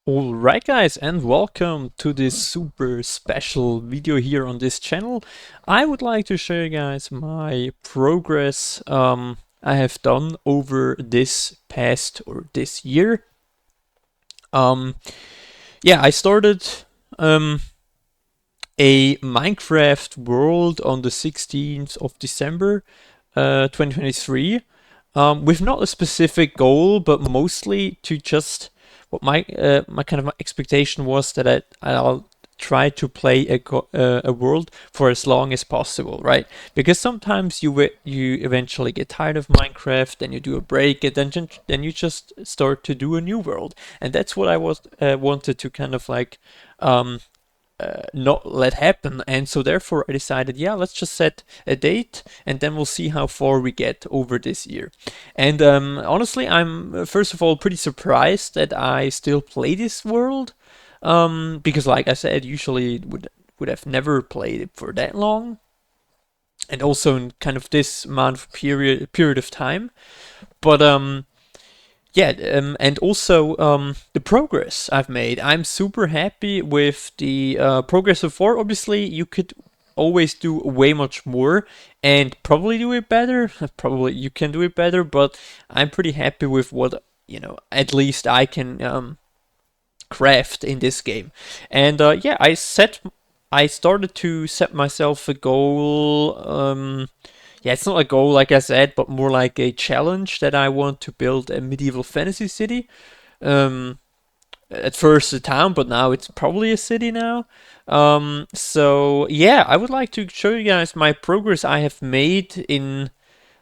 Alright guys, and welcome to this super special video here on this channel. I would like to show you guys my progress I have done over this past or this year. Yeah, I started a Minecraft world on the 16th of December 2023 with not a specific goal, but mostly to just what my kind of expectation was that I'll try to play a world for as long as possible, right? Because sometimes you eventually get tired of Minecraft, then you do a break, and then you just start to do a new world, and that's what I was wanted to kind of like not let happen. And so therefore I decided, yeah, let's just set a date and then we'll see how far we get over this year. And honestly, I'm first of all pretty surprised that I still play this world, because like I said, usually would have never played it for that long, and also in kind of this amount of period of time. But yeah, and also the progress I've made. I'm super happy with the progress so far. Obviously, you could always do way much more and probably do it better. Probably you can do it better, but I'm pretty happy with what, at least I can craft in this game. And yeah, I started to set myself a goal. Yeah, it's not a goal, like I said, but more like a challenge that I want to build a medieval fantasy city. Um, at first a town, but now it's probably a city now. So yeah, I would like to show you guys my progress I have made in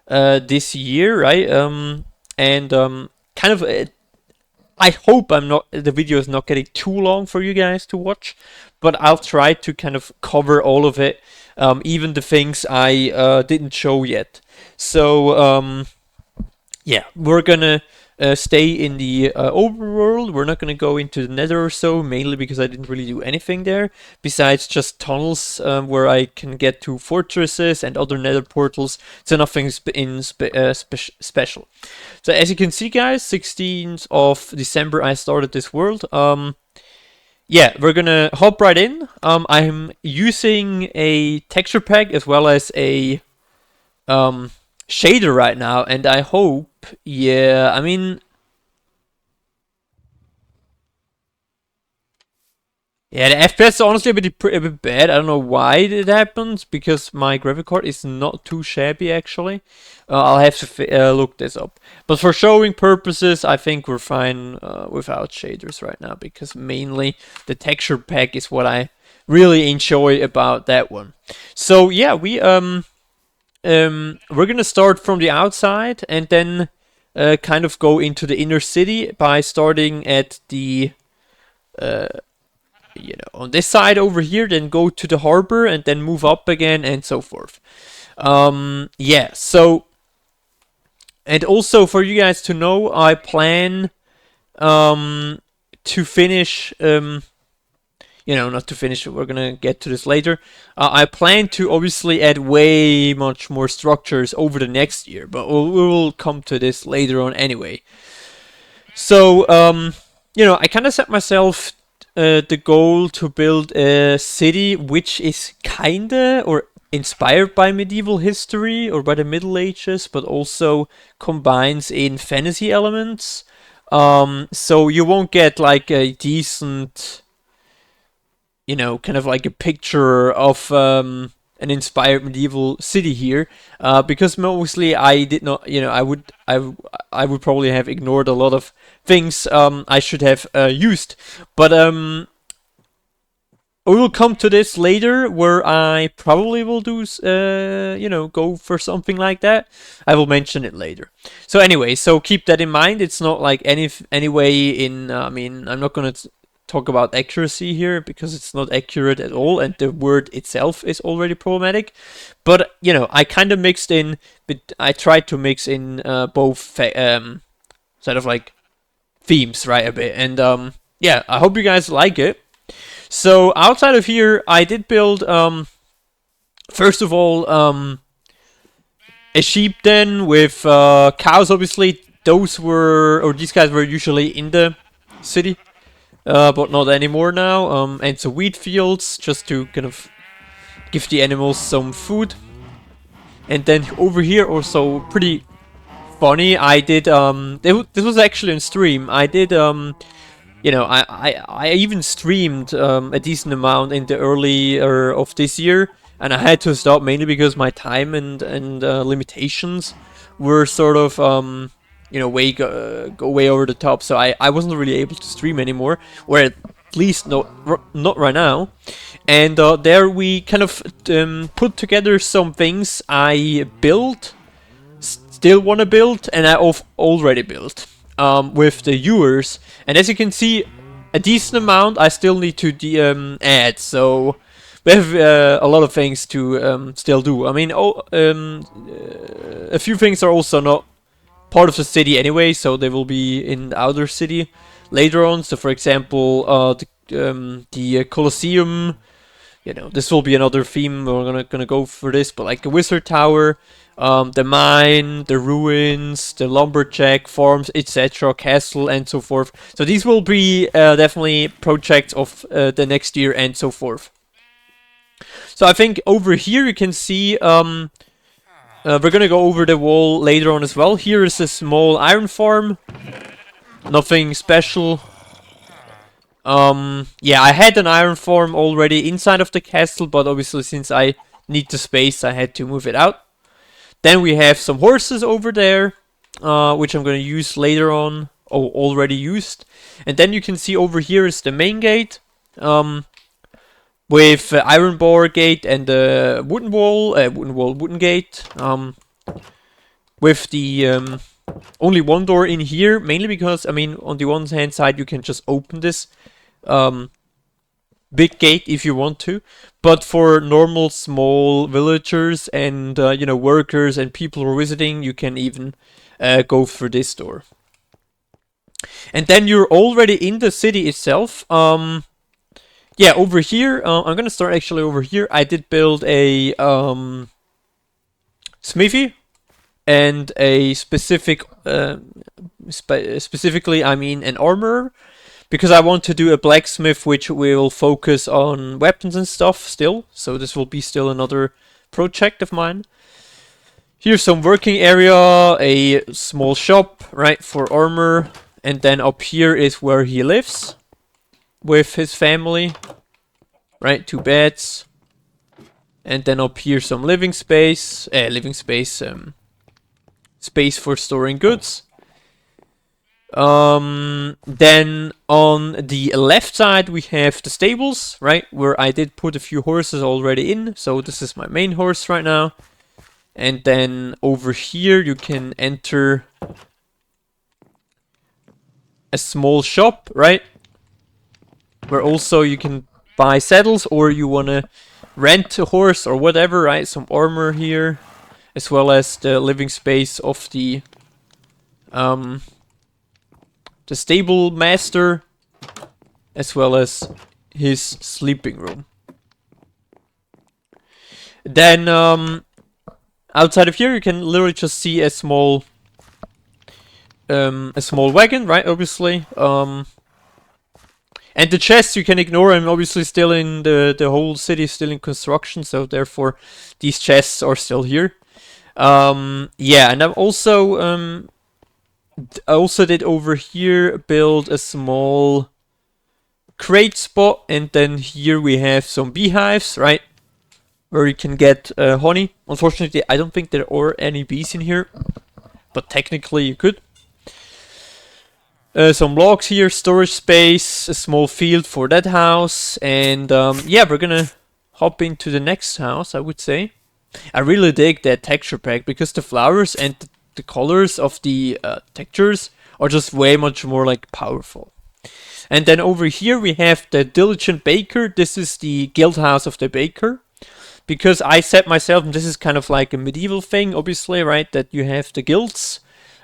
this year, right? And kind of I hope the video is not getting too long for you guys to watch, but I'll try to kind of cover all of it, even the things I didn't show yet. So yeah, we're gonna stay in the overworld. We're not gonna go into the Nether or so, mainly because I didn't really do anything there besides just tunnels where I can get to fortresses and other Nether portals. So nothing special. So as you can see, guys, 16th of December I started this world. Yeah, we're gonna hop right in. I'm using a texture pack as well as a shader right now, and I hope, yeah, I mean, yeah, the FPS is honestly a bit bad. I don't know why it happens, because my graphic card is not too shabby, actually. I'll have to look this up. But for showing purposes, I think we're fine without shaders right now, because mainly the texture pack is what I really enjoy about that one. So yeah, we're gonna start from the outside and then kind of go into the inner city by starting at the on this side over here, then go to the harbor and then move up again and so forth. Yeah, so, and also for you guys to know, I plan to finish not to finish, we're gonna get to this later. I plan to obviously add way much more structures over the next year, but we will come to this later on anyway. So, I kind of set myself the goal to build a city which is kinda or inspired by medieval history or by the Middle Ages, but also combines in fantasy elements. So you won't get like a decent, kind of like a picture of an inspired medieval city here, because mostly I did not, I would probably have ignored a lot of things I should have used, but we will come to this later, where I probably will do, go for something like that. I will mention it later. So anyway, so keep that in mind. It's not like any way in. I mean, I'm not gonna talk about accuracy here because it's not accurate at all, and the word itself is already problematic. But I kind of mixed in. But I tried to mix in both sort of like themes, right, a bit, and yeah, I hope you guys like it. So outside of here, I did build first of all a sheep den with cows. Obviously, these guys were usually in the city. but not anymore now. And some wheat fields just to kind of give the animals some food. And then over here also pretty funny. I did this was actually on stream. I did you know, I even streamed a decent amount in the earlier of this year, and I had to stop mainly because my time and limitations were sort of you know, go way over the top. So I wasn't really able to stream anymore, or at least not right now. And there we kind of put together some things I built, still want to build, and I've already built with the viewers. And as you can see, a decent amount I still need to add. So we have a lot of things to still do. I mean, a few things are also not part of the city anyway, so they will be in the outer city later on. So for example, the Colosseum. You know, this will be another theme. We're gonna go for this, but like the wizard tower, the mine, the ruins, the lumberjack farms, etc., castle, and so forth. So these will be definitely projects of the next year and so forth. So I think over here you can see we're gonna go over the wall later on as well. Here is a small iron farm. Nothing special. Yeah, I had an iron farm already inside of the castle, but obviously since I need the space, I had to move it out. Then we have some horses over there, which I'm going to use later on, or already used. And then you can see over here is the main gate, with iron bar gate and the wooden gate, with the only one door in here, mainly because, I mean, on the one hand side you can just open this big gate if you want to, but for normal small villagers and you know, workers and people who are visiting, you can even go through this door. And then you're already in the city itself. Yeah, over here, I'm gonna start actually over here. I did build a smithy and a specific specifically, I mean, an armor, because I want to do a blacksmith which will focus on weapons and stuff still. So this will be still another project of mine. Here's some working area, a small shop, right, for armor. And then up here is where he lives with his family, right, 2 beds. And then up here some living space, space for storing goods. Then on the left side we have the stables, right, where I did put a few horses already in. So this is my main horse right now. And then over here you can enter a small shop, right, where also you can buy saddles, or you want to rent a horse or whatever, right? Some armor here, as well as the living space of the stable master, as well as his sleeping room. Then outside of here you can literally just see a small wagon, right, obviously. And the chests you can ignore. I'm obviously still in the whole city is still in construction, so therefore these chests are still here. Yeah, and I also did over here build a small crate spot, and then here we have some beehives, right, where you can get honey. Unfortunately, I don't think there are any bees in here, but technically you could. Some logs here, storage space, a small field for that house, and yeah, we're gonna hop into the next house, I would say. I really dig that texture pack, because the flowers and the colors of the textures are just way much more like powerful. And then over here we have the Diligent Baker. This is the guild house of the baker, because I set myself, and this is kind of like a medieval thing, obviously, right, that you have the guilds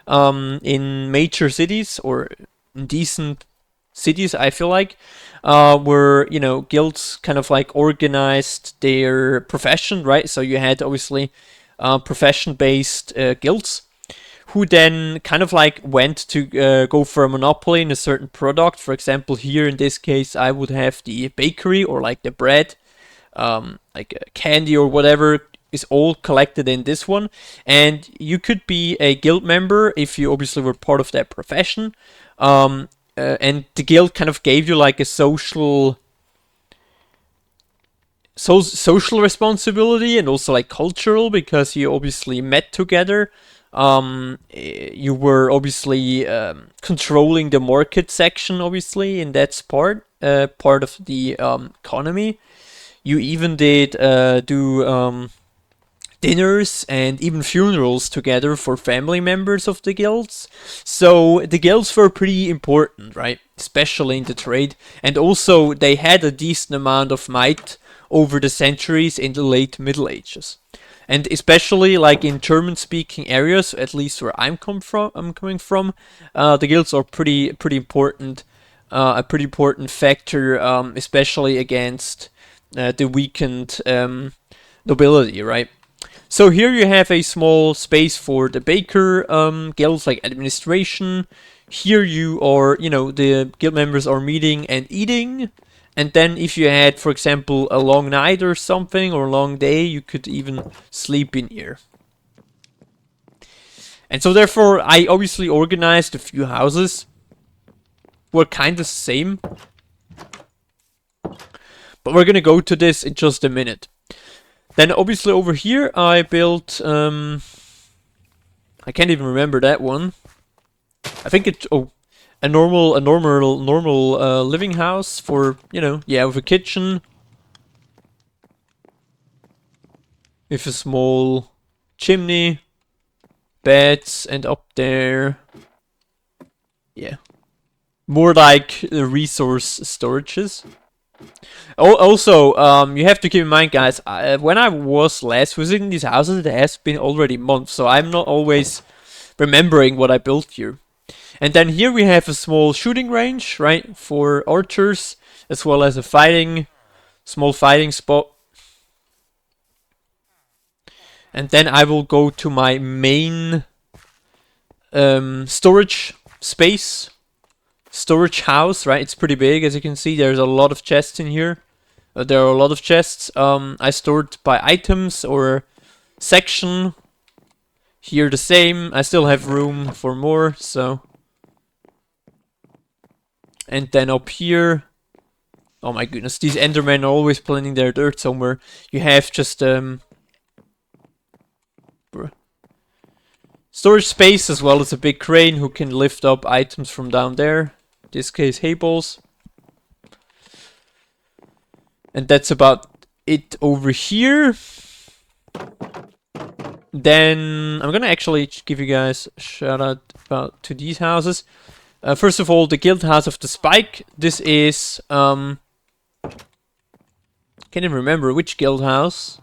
in major cities, or in decent cities, I feel like, where, you know, guilds kind of like organized their profession, right? So you had obviously profession-based guilds, who then kind of like went to go for a monopoly in a certain product. For example, here in this case, I would have the bakery or like the bread, like candy or whatever is all collected in this one. And you could be a guild member if you obviously were part of that profession. And the guild kind of gave you like a social responsibility and also like cultural, because you obviously met together. You were obviously controlling the market section, obviously, and that's part of the economy. You even did do dinners and even funerals together for family members of the guilds. So the guilds were pretty important, right? Especially in the trade. And also they had a decent amount of might over the centuries in the late Middle Ages. And especially like in German-speaking areas, at least where I'm coming from, the guilds are pretty important, a pretty important factor, especially against the weakened nobility, right? So here you have a small space for the baker guilds, like administration. Here you are, the guild members are meeting and eating. And then if you had, for example, a long night or something, or a long day, you could even sleep in here. And so therefore, I obviously organized a few houses. Were kind of the same. But we're gonna go to this in just a minute. Then obviously over here I built, I can't even remember that one. I think it's, a normal living house for, with a kitchen. With a small chimney, beds, and up there, yeah. More like resource storages. Also, you have to keep in mind, guys, when I was last visiting these houses, it has been already months, so I'm not always remembering what I built here. And then here we have a small shooting range, right, for archers, as well as a small fighting spot. And then I will go to my main storage space. Storage house, right? It's pretty big, as you can see. There's a lot of chests in here. There are a lot of chests. I stored by items or section. Here the same. I still have room for more, so. And then up here. Oh my goodness, these Endermen are always planting their dirt somewhere. You have just storage space, as well as a big crane who can lift up items from down there. In this case, hay balls. And that's about it over here. Then I'm gonna actually give you guys a shout out to these houses. First of all, the Guild House of the Spike. This is can't even remember which guild house.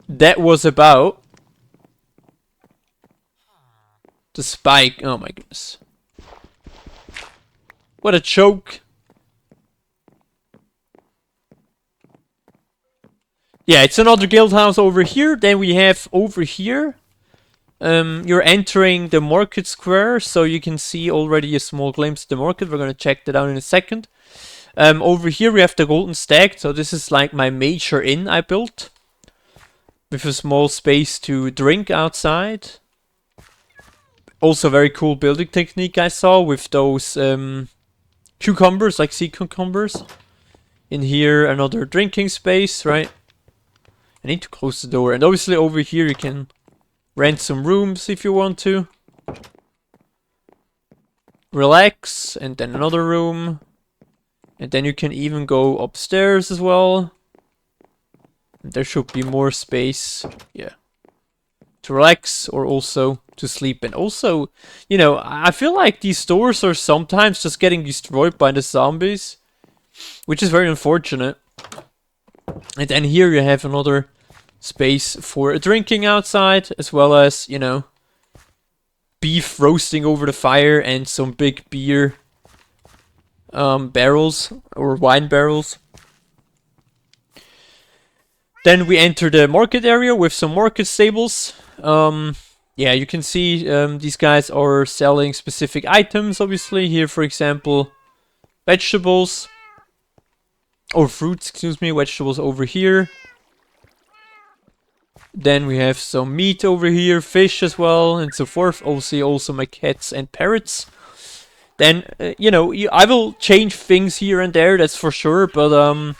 That was about the Spike. Oh my goodness. What a choke. Yeah, it's another guild house over here. Then we have over here. You're entering the market square, so you can see already a small glimpse of the market. We're gonna check that out in a second. Over here we have the Golden Stag. So this is like my major inn I built, with a small space to drink outside. Also very cool building technique I saw with those cucumbers, like sea cucumbers. In here, another drinking space, right? I need to close the door. And obviously over here you can rent some rooms if you want to. Relax, and then another room. And then you can even go upstairs as well. And there should be more space, yeah, to relax or also to sleep. And also, you know, I feel like these stores are sometimes just getting destroyed by the zombies, which is very unfortunate. And then here you have another space for drinking outside, as well as, you know, beef roasting over the fire and some big beer barrels or wine barrels. Then we enter the market area with some market stables. yeah, you can see these guys are selling specific items, obviously. Here, for example, vegetables. Or fruits, excuse me, vegetables over here. Then we have some meat over here, fish as well, and so forth. Also my cats and parrots. Then, you know, I will change things here and there, that's for sure, but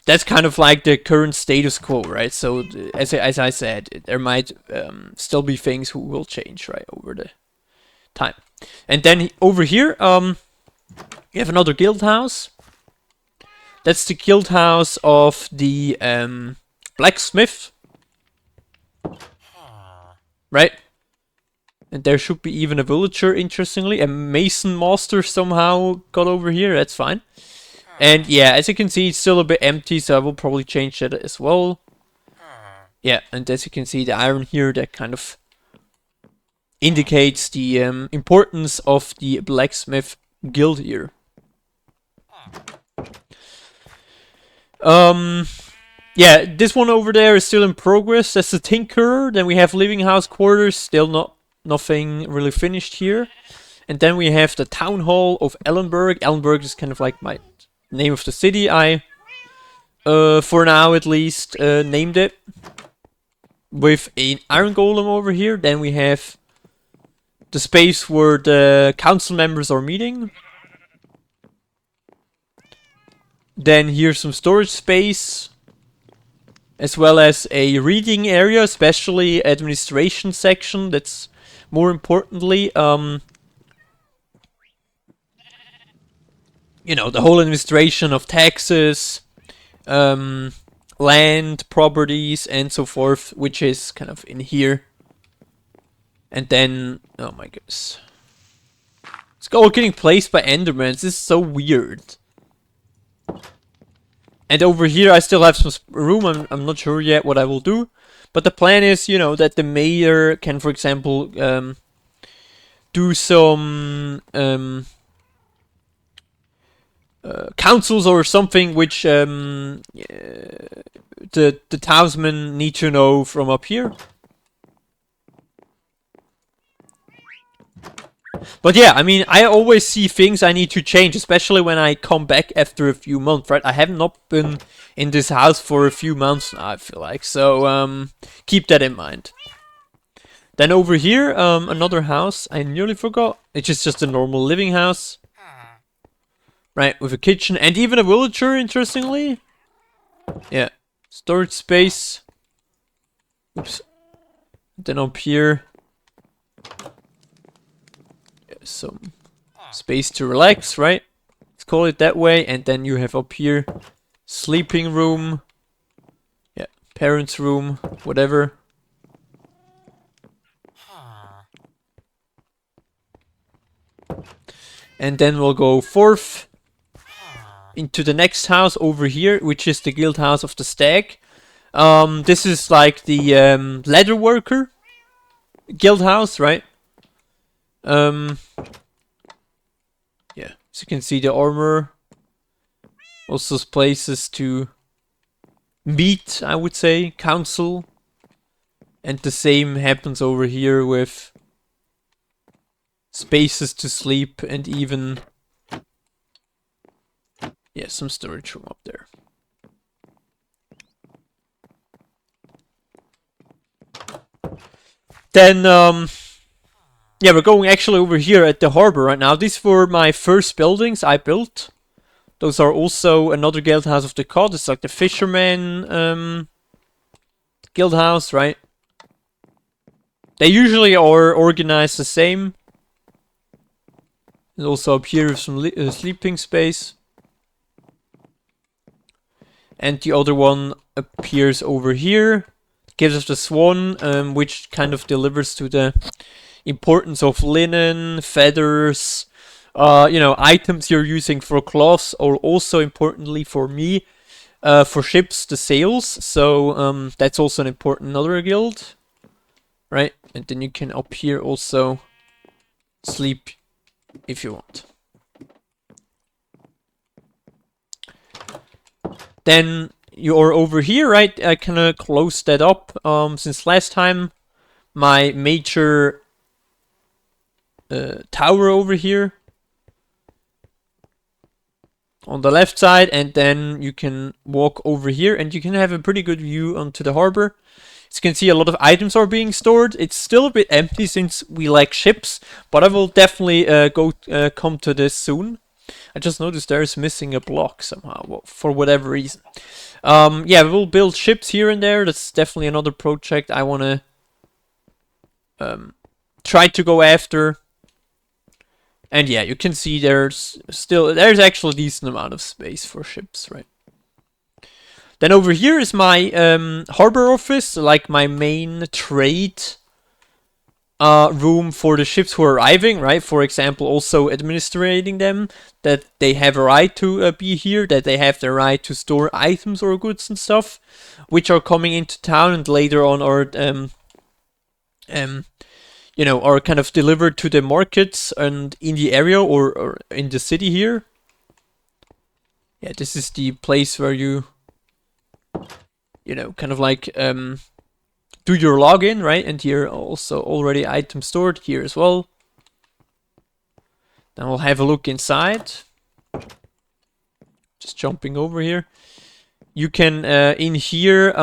that's kind of like the current status quo, right? So, as I said, there might still be things who will change, right, over the time. And then over here, you have another guild house. That's the guild house of the blacksmith. Right? And there should be even a villager, interestingly. A mason master somehow got over here, that's fine. And yeah, as you can see, it's still a bit empty, so I will probably change that as well. Yeah, and as you can see, the iron here, that kind of indicates the importance of the blacksmith guild here. Yeah, this one over there is still in progress. That's the Tinkerer. Then we have living house quarters, still nothing really finished here. And then we have the town hall of Ellenberg. Ellenberg is kind of like my name of the city. I, for now at least, named it. With an iron golem over here. Then we have the space where the council members are meeting. Then here's some storage space. As well as a reading area, especially administration section. That's more importantly, you know, the whole administration of taxes, land, properties, and so forth, which is kind of in here. And then, oh my goodness, it's all getting placed by Endermans. This is so weird. And over here I still have some room, I'm not sure yet what I will do. But the plan is, you know, that the mayor can, for example, do some councils or something which the townsmen need to know from up here. But yeah, I mean, I always see things I need to change, especially when I come back after a few months, right? I have not been in this house for a few months now, I feel like. So, keep that in mind. Then over here, another house I nearly forgot. It's just a normal living house. Right, with a kitchen and even a villager, interestingly. Yeah, storage space. Oops. Then up here, some space to relax, right? Let's call it that way. And then you have up here sleeping room, yeah, parents' room, whatever. And then we'll go forth into the next house over here, which is the guild house of the stag. This is like the leather worker guild house, right? Yeah, as you can see, the armor. Also places to meet, I would say, council. And the same happens over here with spaces to sleep and even, yeah, some storage room up there. Then, yeah, we're going actually over here at the harbor right now. These were my first buildings I built. Those are also another guild house of the cod. It's like the fisherman guild house, right? They usually are organized the same. And also up here is some sleeping space. And the other one appears over here. Gives us the swan, which kind of delivers to the importance of linen, feathers, you know, items you're using for cloths, or also importantly for me, for ships, the sails. So that's also an important another guild, right? And then you can up here also sleep if you want. Then you're over here, right? I kind of closed that up since last time. my major tower over here on the left side, and then you can walk over here and you can have a pretty good view onto the harbor. As you can see, a lot of items are being stored. It's still a bit empty since we lack ships, but I will definitely come to this soon. I just noticed there's missing a block somehow, for whatever reason. Yeah, we'll build ships here and there. That's definitely another project I want to try to go after. And yeah, you can see there's actually a decent amount of space for ships, right? Then over here is my harbor office, like my main trade room for the ships who are arriving, right? For example, also administrating them, that they have a right to be here, that they have the right to store items or goods and stuff, which are coming into town and later on are are kind of delivered to the markets and in the area or in the city here. Yeah, this is the place where you kind of like do your login, right? And here also already items stored here as well. Then we'll have a look inside. Just jumping over here. You can, in here,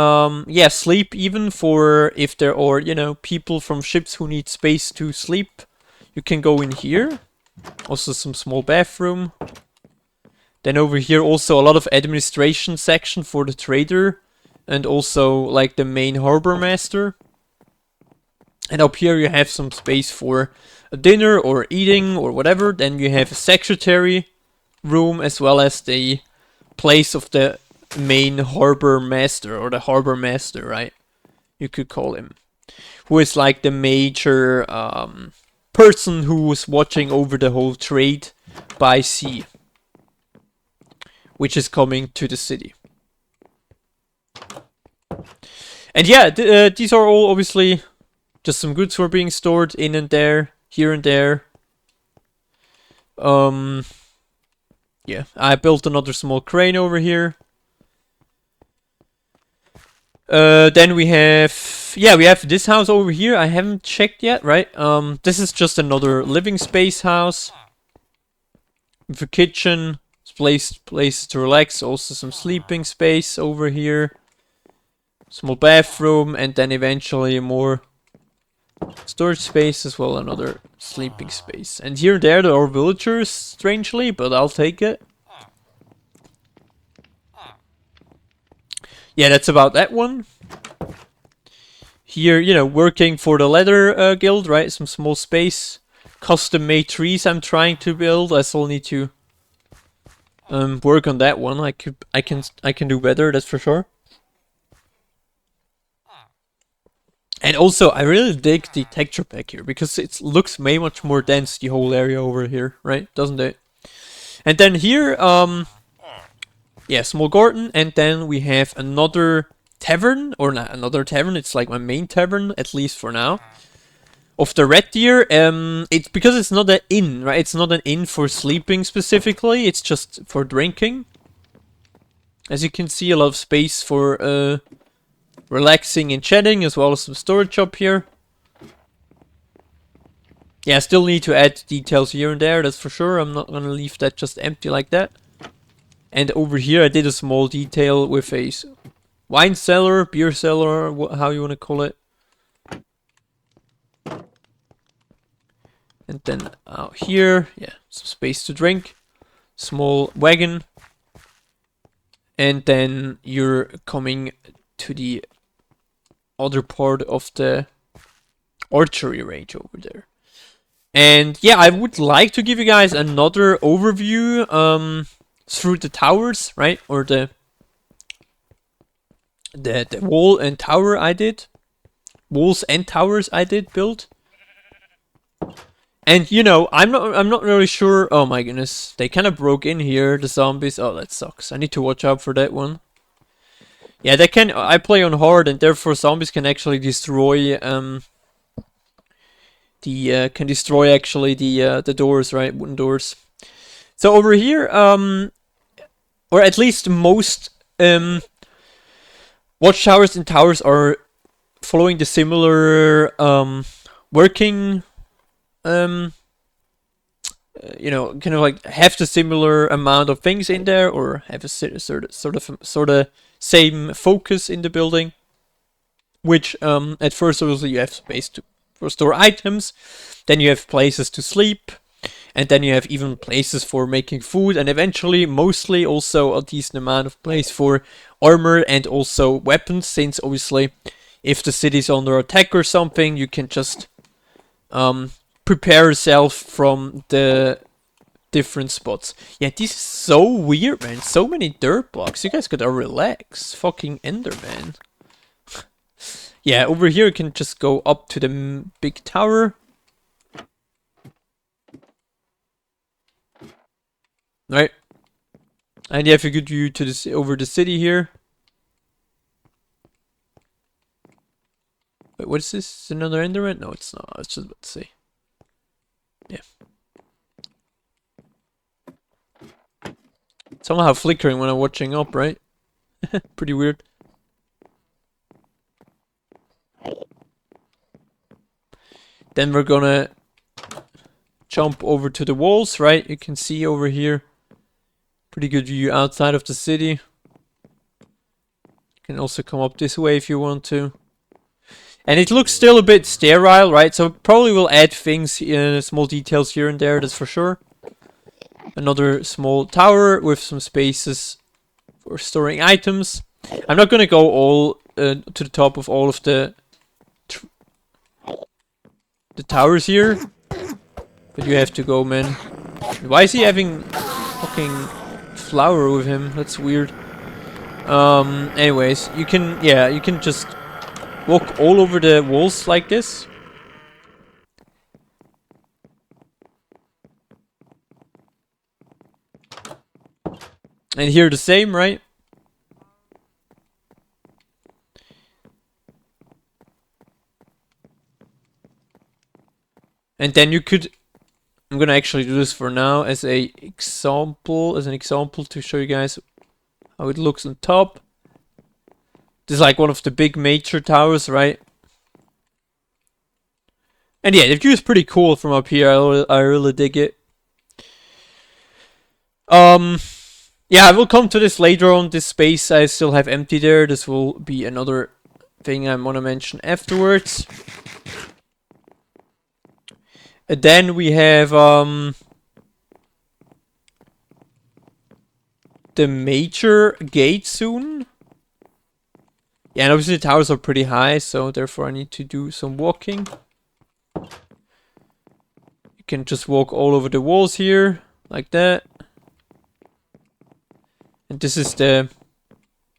sleep even for if there are, people from ships who need space to sleep. You can go in here. Also some small bathroom. Then over here also a lot of administration section for the trader. And also like the main harbor master. And up here you have some space for a dinner or eating or whatever. Then you have a secretary room as well as the place of the main harbor master, or the harbor master, right? You could call him. Who is like the major person who is watching over the whole trade by sea, which is coming to the city. And yeah, these are all obviously just some goods who are being stored in and there, here and there. Yeah, I built another small crane over here. Then we have this house over here. I haven't checked yet, right? This is just another living space house with a kitchen, place to relax. Also some sleeping space over here, small bathroom, and then eventually more storage space as well. Another sleeping space, and here and there are villagers, strangely, but I'll take it. Yeah, that's about that one. Here, working for the leather guild, right? Some small space. Custom-made trees I'm trying to build. I still need to work on that one. I can do better, that's for sure. And also, I really dig the texture pack here, because it looks way much more dense, the whole area over here, right? Doesn't it? And then here, yeah, small garden, and then we have another tavern, or not another tavern, it's like my main tavern, at least for now, of the Red Deer. It's because it's not an inn, right? It's not an inn for sleeping specifically, it's just for drinking. As you can see, a lot of space for relaxing and chatting, as well as some storage up here. Yeah, I still need to add details here and there, that's for sure. I'm not gonna leave that just empty like that. And over here I did a small detail with a wine cellar, beer cellar, how you want to call it. And then out here, yeah, some space to drink. Small wagon. And then you're coming to the other part of the archery range over there. And yeah, I would like to give you guys another overview through the towers, right? Or the wall and tower I did. Walls and towers I did build. And I'm not really sure. Oh my goodness, they kind of broke in here, the zombies. Oh, that sucks. I need to watch out for that one. Yeah, I play on hard, and therefore zombies can actually destroy actually the doors, right? Wooden doors. So over here, or at least most watchtowers and towers are following the similar working, you know, kind of like have the similar amount of things in there, or have a sort of same focus in the building. Which at first obviously you have space for store items, then you have places to sleep, and then you have even places for making food, and eventually mostly also a decent amount of place for armor and also weapons, since obviously if the city's under attack or something, you can just prepare yourself from the different spots. Yeah, this is so weird, man. So many dirt blocks. You guys gotta relax. Fucking Enderman. Yeah, over here you can just go up to the big tower. Right. And you have a good view to over the city here. Wait, what is this? Is it another Enderman? No, it's not. I was just about to say. Yeah. Somehow flickering when I'm watching up, right? Pretty weird. Then we're gonna jump over to the walls, right? You can see over here. Pretty good view outside of the city. You can also come up this way if you want to. And it looks still a bit sterile, right? So probably will add things, small details here and there, that's for sure. Another small tower with some spaces for storing items. I'm not gonna go all to the top of all of the towers here, but you have to go, man. Why is he having fucking flower with him? That's weird. Anyways, you can just walk all over the walls like this. And here the same, right? And then you could, I'm gonna actually do this for now as an example to show you guys how it looks on top. This is like one of the big major towers, right? And yeah, the view is pretty cool from up here. I really dig it. Yeah, I will come to this later on. This space I still have empty there. This will be another thing I want to mention afterwards. And then we have the major gate soon. Yeah, and obviously the towers are pretty high, so therefore I need to do some walking. You can just walk all over the walls here, like that. And this is the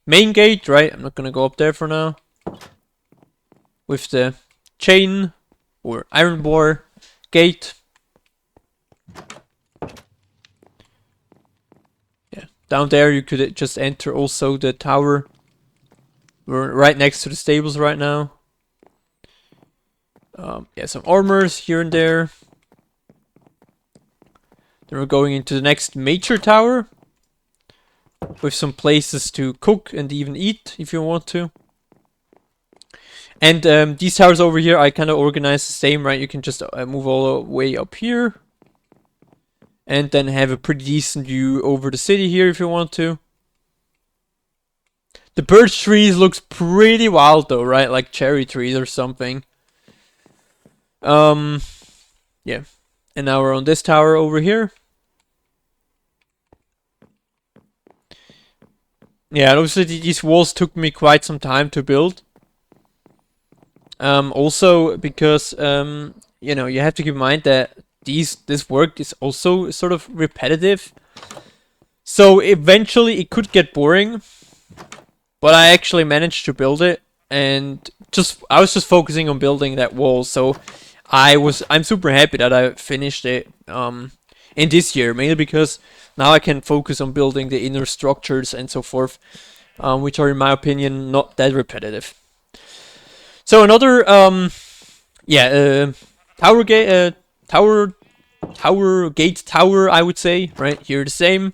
main gate, right? I'm not gonna go up there for now. With the chain or iron bar gate. Yeah, down there you could just enter also the tower. We're right next to the stables right now. Yeah, some armors here and there. Then we're going into the next major tower. With some places to cook and even eat if you want to. And these towers over here I kind of organize the same, right? You can just move all the way up here. And then have a pretty decent view over the city here if you want to. The birch trees looks pretty wild though, right? Like cherry trees or something. Yeah. And now we're on this tower over here. Yeah, and obviously these walls took me quite some time to build. Also because you know, you have to keep in mind that this work is also sort of repetitive. So eventually it could get boring. But I actually managed to build it, and I was just focusing on building that wall. So I'm super happy that I finished it in this year, mainly because now I can focus on building the inner structures and so forth, which are in my opinion not that repetitive. So another tower gate tower, I would say, right here the same.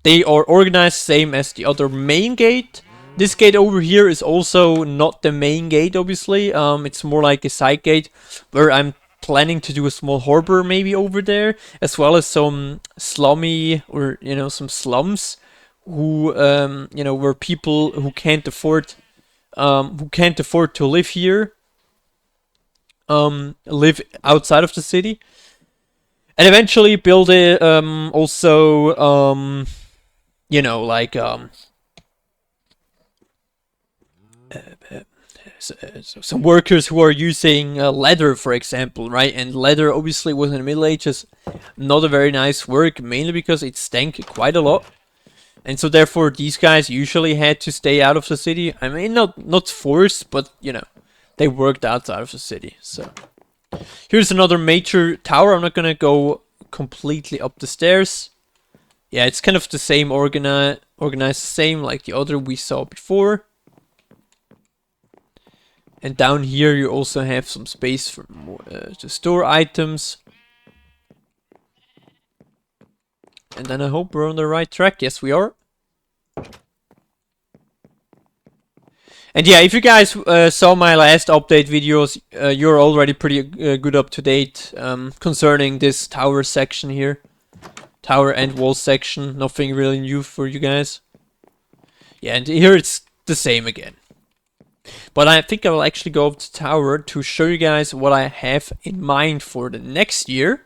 They are organized same as the other main gate, This gate over here is also not the main gate, obviously. It's more like a side gate where I'm planning to do a small harbor maybe over there, as well as some slummy or some slums who where people who can't afford to live here live outside of the city, and eventually build it also like some workers who are using leather, for example, right? And leather obviously was in the Middle Ages not a very nice work, mainly because it stank quite a lot. And so therefore these guys usually had to stay out of the city. I mean, not forced, but they worked outside of the city. So here's another major tower. I'm not gonna go completely up the stairs. Yeah, it's kind of the same organized the same like the other we saw before. And down here you also have some space for more, to store items. And then I hope we're on the right track. Yes, we are. And yeah, if you guys saw my last update videos, you're already pretty good up to date concerning this tower section here. Tower and wall section. Nothing really new for you guys. Yeah, and here it's the same again. But I think I will actually go up to tower to show you guys what I have in mind for the next year.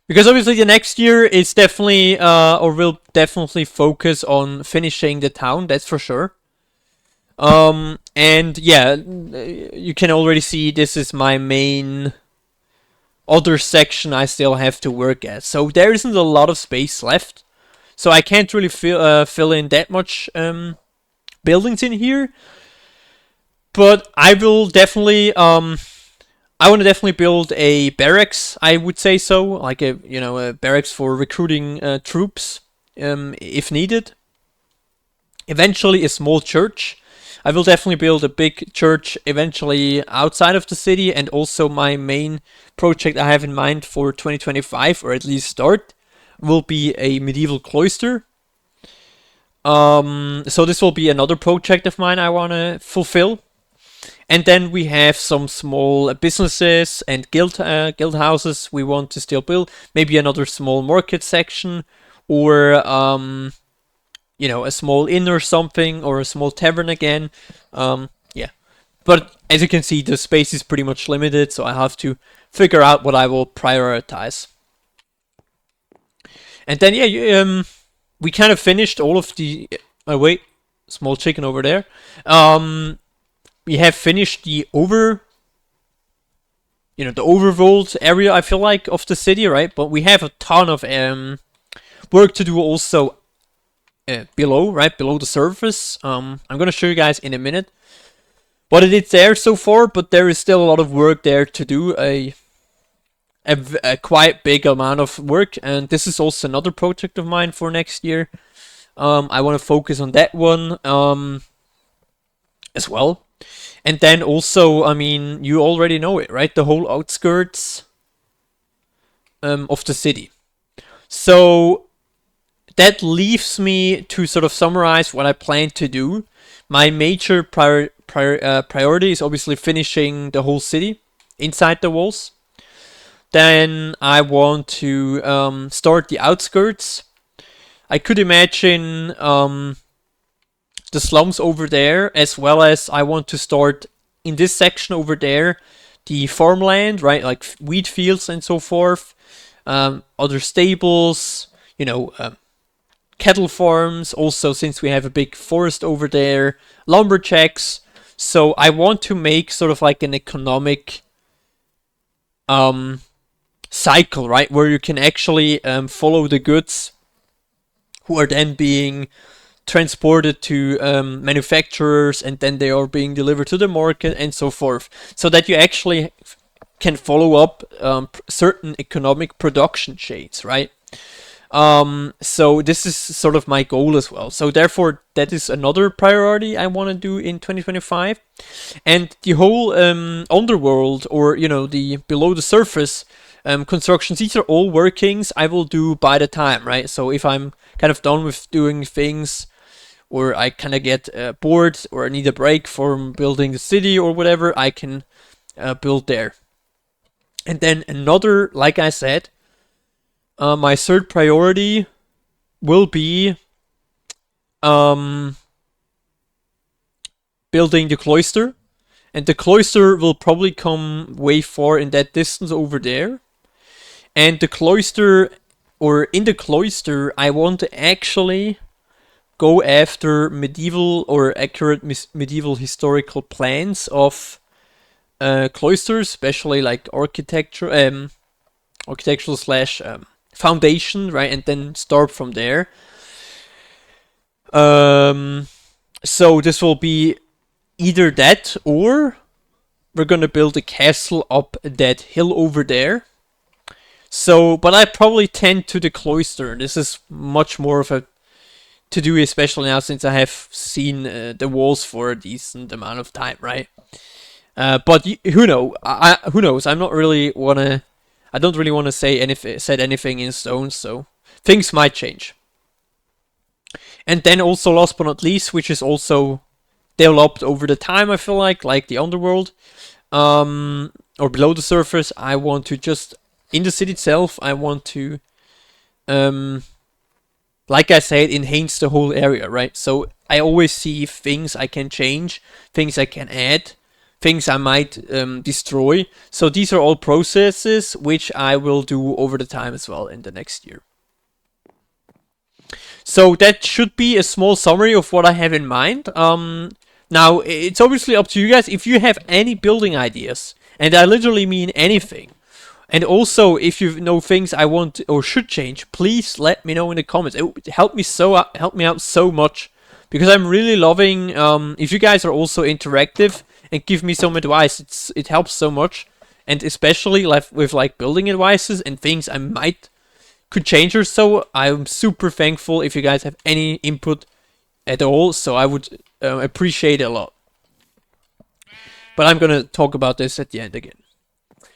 Because obviously the next year is definitely, or will definitely focus on finishing the town, that's for sure. And yeah, you can already see this is my main other section I still have to work at. So there isn't a lot of space left. So I can't really fill in that much buildings in here. But I will definitely I want to definitely build a barracks, I would say so, like a barracks for recruiting troops if needed. Eventually a small church. I will definitely build a big church eventually outside of the city, and also my main project I have in mind for 2025, or at least start, will be a medieval cloister. So this will be another project of mine I want to fulfill. And then we have some small businesses and guild houses we want to still build. Maybe another small market section, or a small inn or something, or a small tavern again. Yeah. But as you can see, the space is pretty much limited, so I have to figure out what I will prioritize. And then yeah, we kind of finished all of the. Wait, small chicken over there. We have finished the overworld area, I feel like, of the city, right? But we have a ton of work to do also below, right? Below the surface. I'm gonna show you guys in a minute what it is there so far, but there is still a lot of work there to do. A quite big amount of work, and this is also another project of mine for next year. I want to focus on that one as well. And then also, I mean, you already know it, right? The whole outskirts of the city. So that leaves me to sort of summarize what I plan to do. My major priority is obviously finishing the whole city inside the walls. Then I want to start the outskirts. I could imagine the slums over there, as well as I want to start in this section over there the farmland, right, like wheat fields and so forth, other stables, cattle farms, also since we have a big forest over there, lumberjacks. So I want to make sort of like an economic cycle, right, where you can actually follow the goods who are then being transported to manufacturers, and then they are being delivered to the market and so forth, so that you actually can follow up certain economic production chains, right? So this is sort of my goal as well. So therefore, that is another priority I want to do in 2025. And the whole underworld, or the below the surface constructions, these are all workings I will do by the time, right? So if I'm kind of done with doing things or I kind of get bored or I need a break from building the city or whatever, I can build there. And then another, like I said, my third priority will be building the cloister. And the cloister will probably come way far in that distance over there. And the cloister, or in the cloister, I want to actually go after medieval or accurate medieval historical plans of cloisters, especially like architectural slash foundation, right? And then start from there. So this will be either that, or we're gonna build a castle up that hill over there. So, but I probably tend to the cloister. This is much more of a to do, especially now since I have seen the walls for a decent amount of time, right? But who knows? Who knows? I'm not really wanna. I don't really want to say set anything in stone, so things might change. And then also, last but not least, which is also developed over the time, I feel like the underworld, or below the surface. I want to just in the city itself. I want to, like I said, enhance the whole area, right? So I always see things I can change, things I can add, things I might destroy. So these are all processes which I will do over the time as well in the next year. So that should be a small summary of what I have in mind. Now, it's obviously up to you guys. If you have any building ideas, and I literally mean anything, and also if you know things I want or should change, please let me know in the comments. It would help me out so much, because I'm really loving if you guys are also interactive and give me some advice. It helps so much, and especially with like building advices and things I could change or so. I'm super thankful if you guys have any input at all, so I would appreciate it a lot. But I'm gonna talk about this at the end again.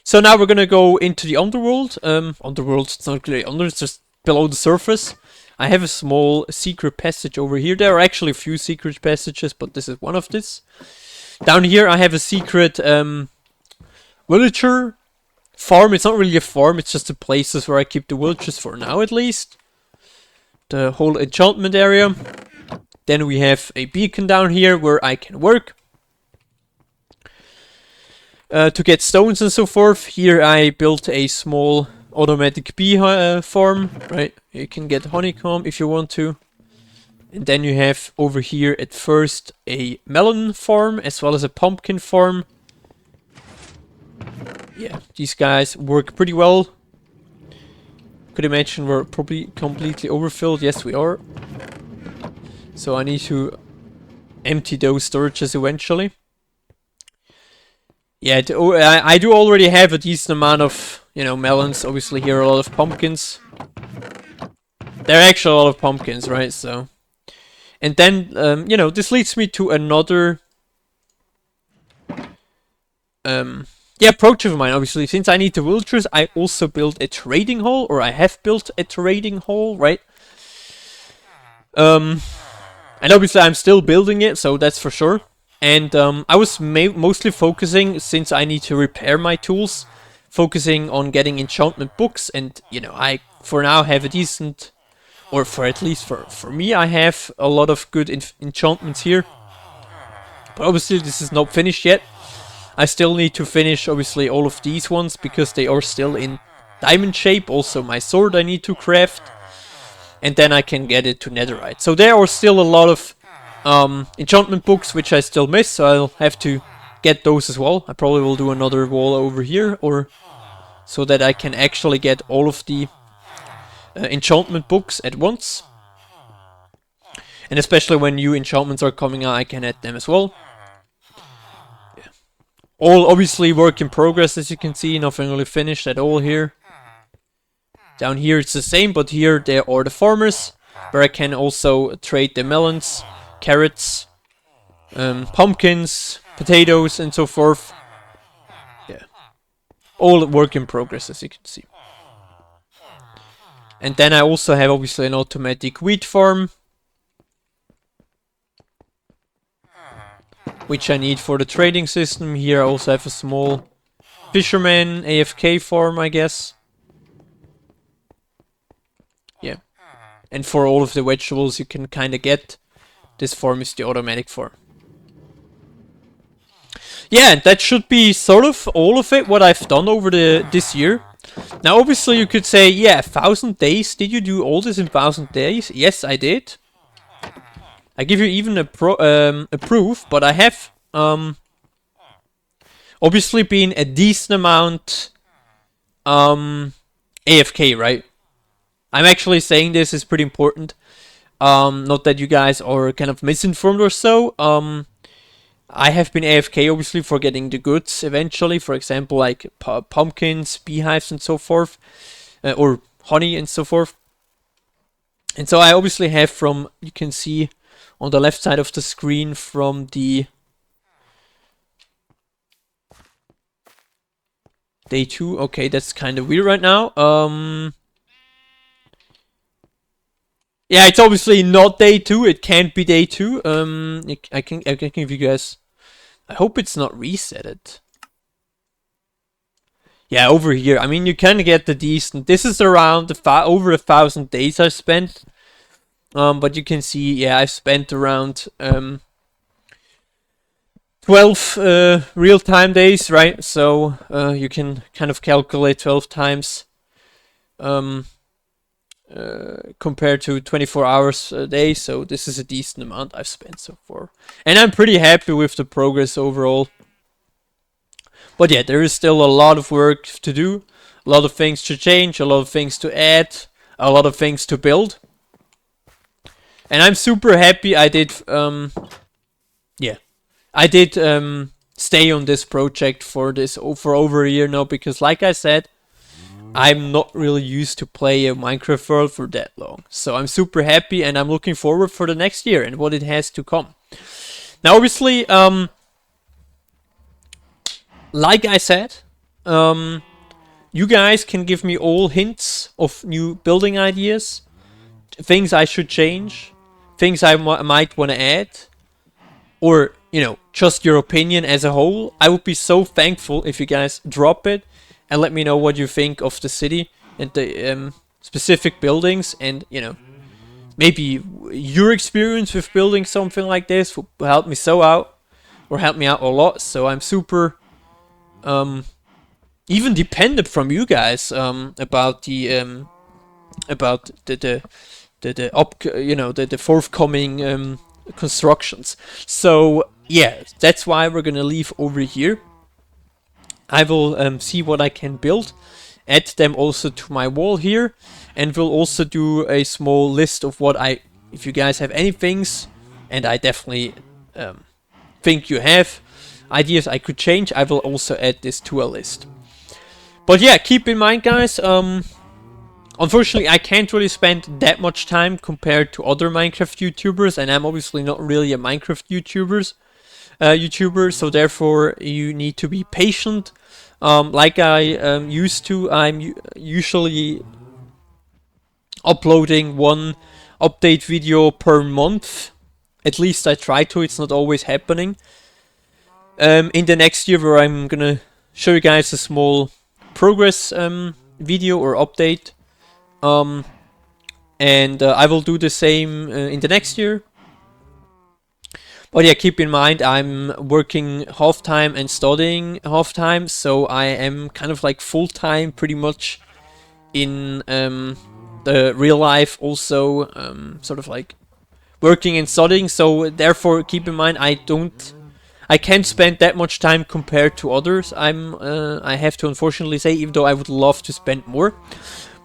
So now we're gonna go into the underworld. Underworld, it's not really under, it's just below the surface. I have a small secret passage over here. There are actually a few secret passages, but this is one of this. Down here I have a secret villager farm. It's not really a farm, it's just the places where I keep the villagers for now at least. The whole enchantment area. Then we have a beacon down here where I can work to get stones and so forth. Here I built a small automatic bee farm, right? You can get honeycomb if you want to. And then you have over here at first a melon farm as well as a pumpkin farm. Yeah, these guys work pretty well. Could imagine we're probably completely overfilled. Yes, we are. So I need to empty those storages eventually. Yeah, I do already have a decent amount of, melons. Obviously here are a lot of pumpkins. There are actually a lot of pumpkins, right? So, and then, this leads me to another, project of mine. Obviously, since I need the villagers, I also built a trading hall, or I have built a trading hall, right? And obviously I'm still building it, so that's for sure. And I was mostly focusing, since I need to repair my tools, focusing on getting enchantment books. And, I, for now, have a decent, or for at least for me, I have a lot of good enchantments here. But obviously this is not finished yet. I still need to finish, obviously, all of these ones, because they are still in diamond shape. Also, my sword I need to craft. And then I can get it to netherite. So there are still a lot of enchantment books which I still miss, so I'll have to get those as well. I probably will do another wall over here, or so that I can actually get all of the enchantment books at once. And especially when new enchantments are coming out, I can add them as well. Yeah. All obviously work in progress, as you can see. Nothing really finished at all here. Down here it's the same, but here there are the farmers, where I can also trade the melons, carrots, pumpkins, potatoes, and so forth. Yeah, all work in progress, as you can see. And then I also have obviously an automatic wheat farm. which I need for the trading system. Here I also have a small fisherman AFK farm, I guess. Yeah. And for all of the vegetables you can kind of get, this farm is the automatic farm. Yeah, and that should be sort of all of it, what I've done over this year. Now, obviously, you could say, yeah, 1,000 days. Did you do all this in 1,000 days? Yes, I did. I give you even a proof, but I have obviously been a decent amount AFK, right? I'm actually saying this is pretty important. Not that you guys are kind of misinformed or so. I have been AFK obviously for getting the goods eventually, for example like pumpkins, beehives and so forth, or honey and so forth. And so I obviously have from, you can see on the left side of the screen, from the day 2. Okay, that's kind of weird right now. Yeah, it's obviously not day 2. It can't be day 2. I can give you guys. I hope it's not resetted. Yeah, over here. I mean, you can get the decent. This is around over 1,000 days I spent. But you can see, yeah, I've spent around 12 real-time days, right? So you can kind of calculate 12 times compared to 24 hours a day. So this is a decent amount I've spent so far. And I'm pretty happy with the progress overall. But yeah, there is still a lot of work to do, a lot of things to change, a lot of things to add, a lot of things to build. And I'm super happy I did, stay on this project for over a year now, because like I said, I'm not really used to play a Minecraft world for that long. So I'm super happy and I'm looking forward for the next year and what it has to come. Now obviously, like I said, you guys can give me all hints of new building ideas, things I should change, things I might want to add, or, you know, just your opinion as a whole. I would be so thankful if you guys drop it and let me know what you think of the city and the specific buildings, and, you know, maybe your experience with building something like this will help me so out, or help me out a lot. So I'm super even dependent from you guys about the forthcoming constructions. So yeah, that's why we're gonna leave over here. I will see what I can build, add them also to my wall here, and we'll also do a small list of what if you guys have any things, and I definitely think you have ideas I could change, I will also add this to a list. But yeah, keep in mind, guys, unfortunately I can't really spend that much time compared to other Minecraft YouTubers, and I'm obviously not really a Minecraft YouTuber, so therefore you need to be patient. Like I used to, I'm usually uploading one update video per month. At least I try to, it's not always happening. In the next year, where I'm gonna show you guys a small progress video or update, and I will do the same in the next year. But yeah, keep in mind I'm working half-time and studying half-time, so I am kind of like full-time pretty much in the real life, also sort of like working and studying. So therefore keep in mind I can't spend that much time compared to others. I have to unfortunately say, even though I would love to spend more.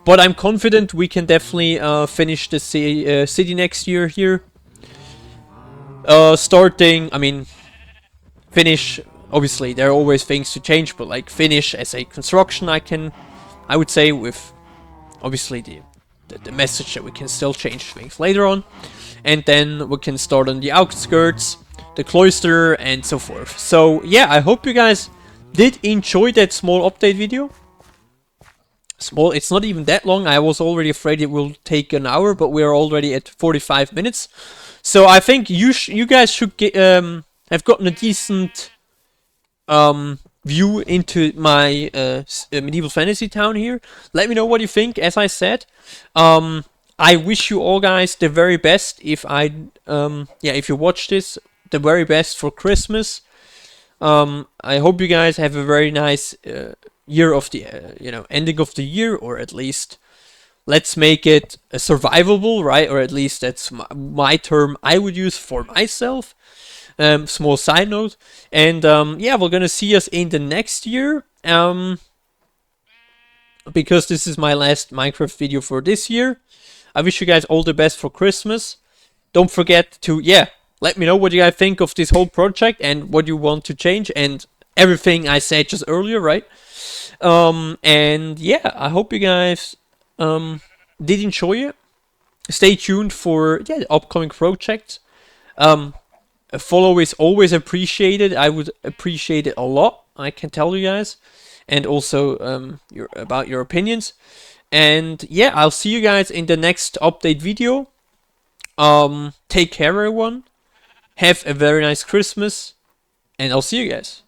But I'm confident we can definitely finish the city next year here. Finish, obviously there are always things to change, but like finish as a construction, I would say, with obviously the message that we can still change things later on. And then we can start on the outskirts, the cloister, and so forth. So yeah, I hope you guys did enjoy that small update video. Small, it's not even that long. I was already afraid it will take an hour, but we're already at 45 minutes. So I think you guys should I've gotten a decent view into my medieval fantasy town here. Let me know what you think. As I said, I wish you all guys the very best. If you watch this, the very best for Christmas. I hope you guys have a very nice year of the ending of the year, or at least let's make it survivable, right? Or at least that's my term I would use for myself. Small side note, and we're gonna see us in the next year. Because this is my last Minecraft video for this year. I wish you guys all the best for Christmas. Don't forget to let me know what you guys think of this whole project and what you want to change and everything I said just earlier, right? I hope you guys did enjoy it. Stay tuned for the upcoming projects. A follow is always appreciated. I would appreciate it a lot. I can tell you guys, and also about your opinions. And I'll see you guys in the next update video. Take care, everyone. Have a very nice Christmas, and I'll see you guys.